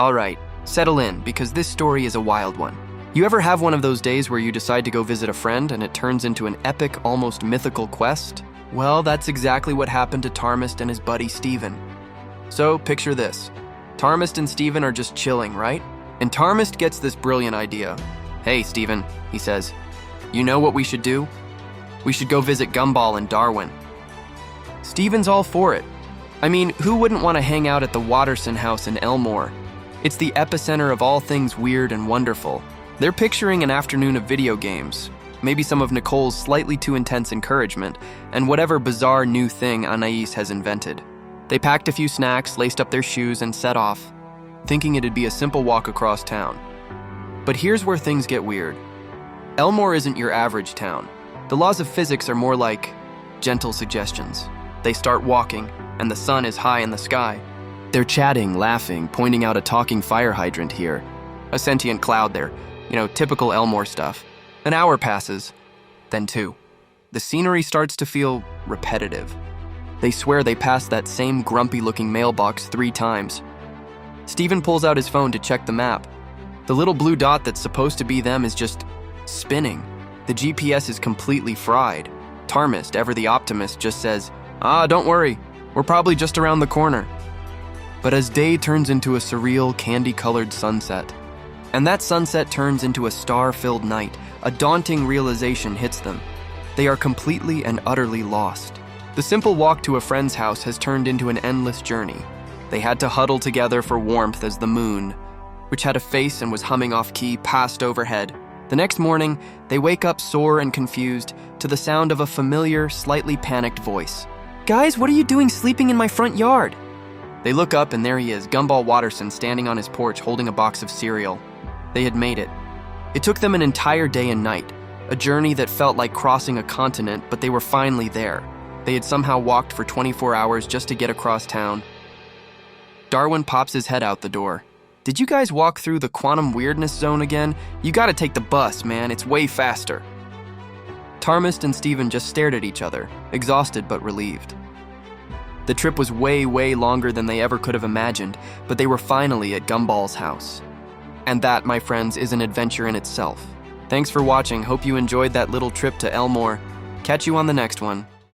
Alright, settle in, because this story is a wild one. You ever have one of those days where you decide to go visit a friend and it turns into an epic, almost mythical quest? Well, that's exactly what happened to Tarmist and his buddy Steven. So, picture this. Tarmist and Steven are just chilling, right? And Tarmist gets this brilliant idea. Hey, Steven, he says, you know what we should do? We should go visit Gumball in Darwin. Steven's all for it. I mean, who wouldn't want to hang out at the Watterson house in Elmore? It's the epicenter of all things weird and wonderful. They're picturing an afternoon of video games, maybe some of Nicole's slightly too intense encouragement, and whatever bizarre new thing Anais has invented. They packed a few snacks, laced up their shoes, and set off, thinking it'd be a simple walk across town. But here's where things get weird. Elmore isn't your average town. The laws of physics are more like gentle suggestions. They start walking, and the sun is high in the sky. They're chatting, laughing, pointing out a talking fire hydrant here, a sentient cloud there, typical Elmore stuff. An hour passes, then 2. The scenery starts to feel repetitive. They swear they passed that same grumpy-looking mailbox 3 times. Steven pulls out his phone to check the map. The little blue dot that's supposed to be them is just spinning. The GPS is completely fried. Tarmist, ever the optimist, just says, don't worry, we're probably just around the corner. But as day turns into a surreal, candy-colored sunset, and that sunset turns into a star-filled night, a daunting realization hits them. They are completely and utterly lost. The simple walk to a friend's house has turned into an endless journey. They had to huddle together for warmth as the moon, which had a face and was humming off-key, passed overhead. The next morning, they wake up sore and confused to the sound of a familiar, slightly panicked voice. "Guys, what are you doing sleeping in my front yard?" They look up and there he is, Gumball Watterson, standing on his porch holding a box of cereal. They had made it. It took them an entire day and night, a journey that felt like crossing a continent, but they were finally there. They had somehow walked for 24 hours just to get across town. Darwin pops his head out the door. "Did you guys walk through the quantum weirdness zone again? You gotta take the bus, man, it's way faster." Tarmist and Steven just stared at each other, exhausted but relieved. The trip was way, way longer than they ever could have imagined, but they were finally at Gumball's house. And that, my friends, is an adventure in itself. Thanks for watching. Hope you enjoyed that little trip to Elmore. Catch you on the next one.